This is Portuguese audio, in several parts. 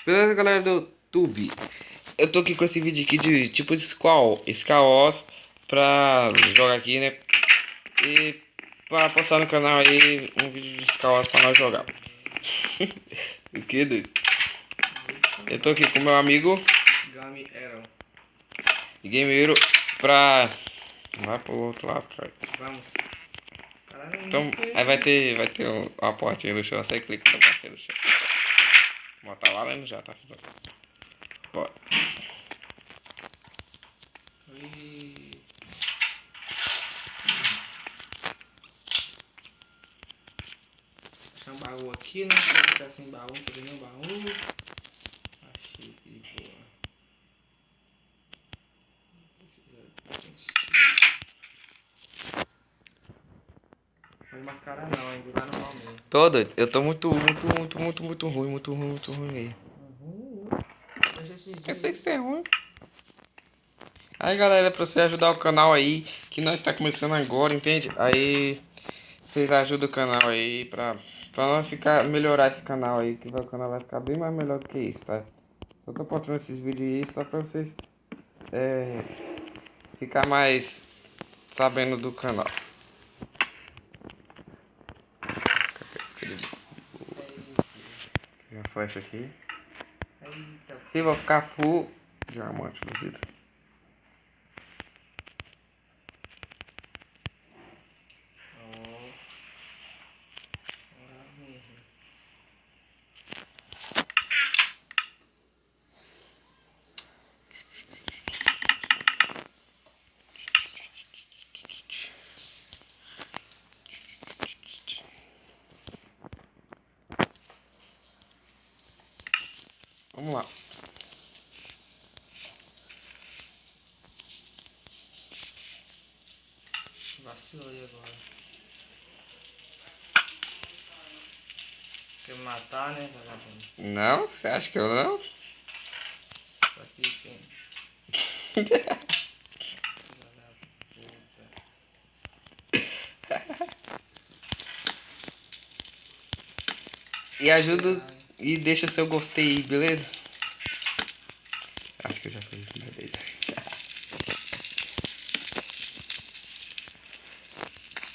Beleza, galera do YouTube? Eu tô aqui com esse vídeo aqui de tipo de Skywars pra jogar aqui, né? E pra postar no canal aí um vídeo de Skywars pra nós jogar. O que, doido? Eu tô aqui com meu amigo Gameiro pra... Vai pro outro lado, cara. Vamos. Então, aí vai ter uma portinha no chão. Você clica na portinha no chão. Bota lá, mas já tá fazendo. Bora. Achar um baú aqui, né? Se eu ficar sem baú, peguei meu baú. Achei que de boa. Não vai mascarar não, hein? Lá no baú mesmo. Tô doido. Eu tô muito ruim mesmo. Eu sei que você é ruim. Aí, galera, pra você ajudar o canal aí, que nós tá começando agora, entende? Aí, vocês ajudam o canal aí pra nós melhorar esse canal aí, que o canal vai ficar bem mais melhor do que isso, tá? Só tô postando esses vídeos aí só pra vocês ficar mais sabendo do canal. Já foi isso aqui. Se vai ficar full diamante no vídeo. Vamos lá. Vacilou aí agora. Quer me matar, né, vagabundo? Não? Você acha que eu não? Só que tem... E ajuda e deixa seu gostei aí, beleza? Acho que eu já fiz isso direito.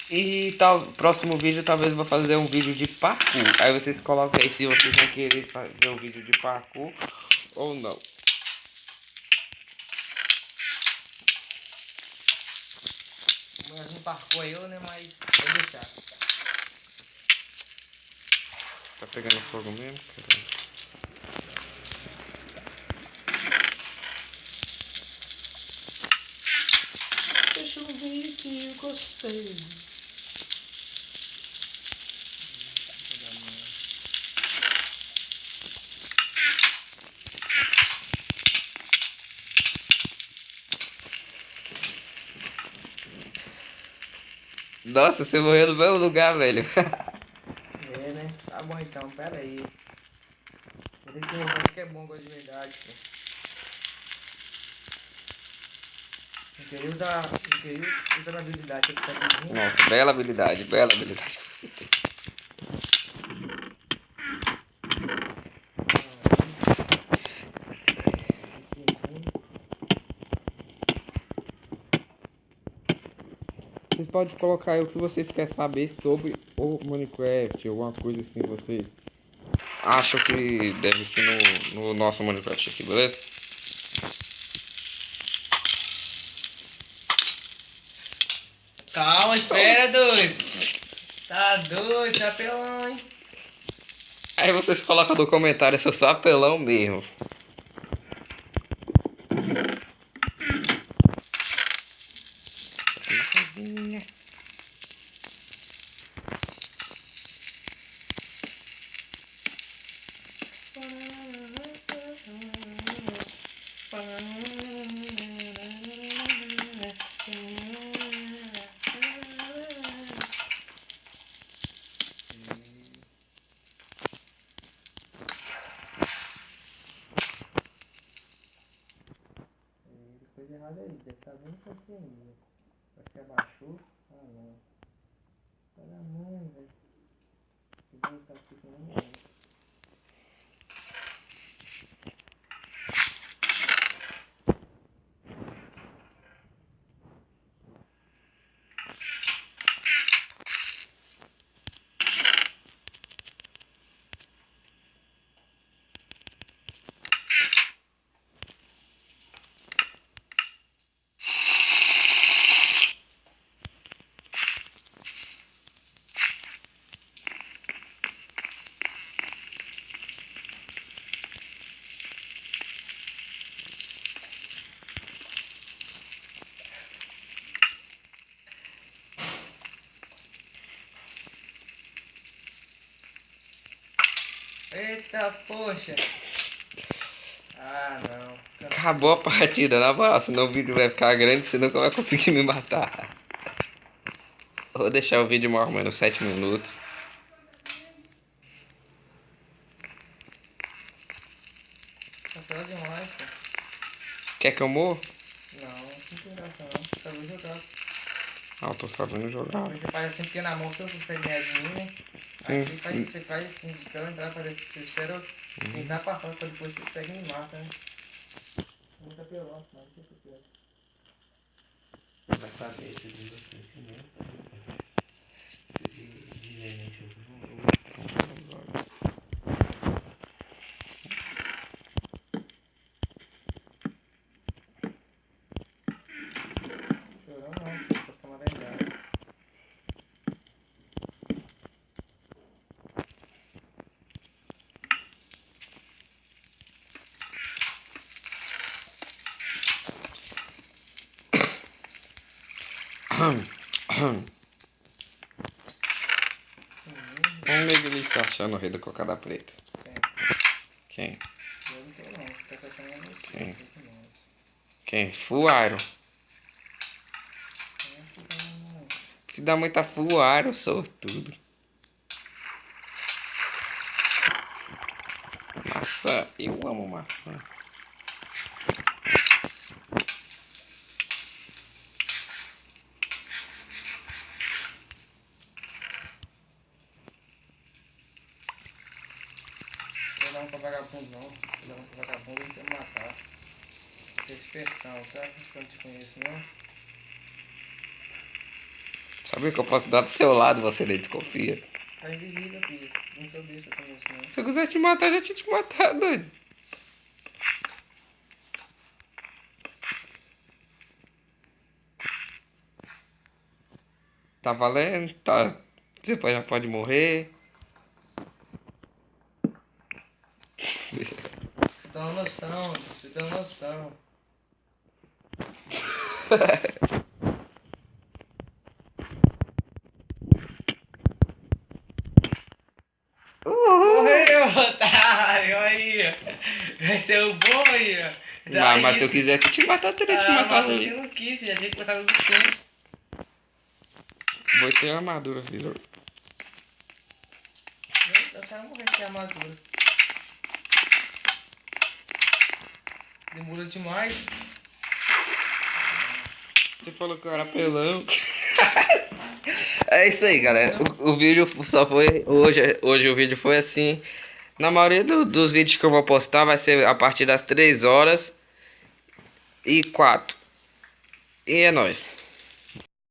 E tal, próximo vídeo talvez eu vou fazer um vídeo de parkour. Aí vocês colocam aí se vocês vão querer fazer um vídeo de parkour ou não. Mas não parcou eu, né, mas vou deixar. Tá pegando fogo mesmo? Caramba. Deixa eu ver que eu gostei. Nossa, você morreu no mesmo lugar, velho. É, né? Tá bom então, pera aí. Vou ter que mostrar que é bom agora de verdade, pô. Não queria usar a habilidade que tá pedindo. Nossa, bela habilidade que você tem. Vocês podem colocar aí o que vocês querem saber sobre o Minecraft, alguma coisa assim que vocês acham que deve ter no nosso Minecraft aqui, beleza? Calma, espera, doido. Tá doido, tá pelão, hein? Aí vocês colocam no comentário se eu sou apelão mesmo. Coisa errada aí, deve estar bem pouquinho ainda. Acho que abaixou. Ah não. Tá na mão, velho. Se voltar aqui também não. Eita, poxa. Ah, não. Acabou a partida, na moral, senão o vídeo vai ficar grande, você nunca vai conseguir me matar. Vou deixar o vídeo mais ou menos 7 minutos. Tá pela demais, pô. Quer que eu morra? Não, não tem graça não. Só vou jogar. Ah, eu tô sabendo jogar. Você faz assim porque na mão você consegue ganhar de mim, né? Sim. Aí você faz assim, espera eu entrar, você espera eu tentar pra fora pra depois você consegue me mata, né? Muito apelão, mas não sei o que é. Vai saber esse vídeo aqui, né? Esse de gerente Chorão não, tô falando a verdade. Vamos ver o que ele está achando o rei da cocada preta. Quem? Eu não tô não, você tá achando você. Quem? Tô demais. Quem? Full Iron. Filho da mãe tá Full Iron, sortudo. Maçã, eu amo maçã. Vou dar um pra vagabundo não. Vou dar um pra vagabundo e você matar. Você é espertão, tá? Acho que eu não te conheço não. Sabia que eu posso dar do seu lado, você nem desconfia. Tá invisível, filho. Não sou besta com isso não. Se eu quiser te matar, já tinha te matado, doido. Tá valendo? Tá. Você já pode morrer. Você tem uma noção, você tem uma noção. Morreu, otário, aí. Vai ser o bom aí, ó. Mas se eu quisesse te matar, eu teria te matado mas ali. eu não quis, já tinha cortado do centro. Vou sem armadura, filho. Eu só morrer sem armadura. Demorou demais. Você falou que eu era pelão. É isso aí, galera. O vídeo só foi. Hoje o vídeo foi assim. Na maioria dos vídeos que eu vou postar vai ser a partir das 3 horas e 4. E é nóis.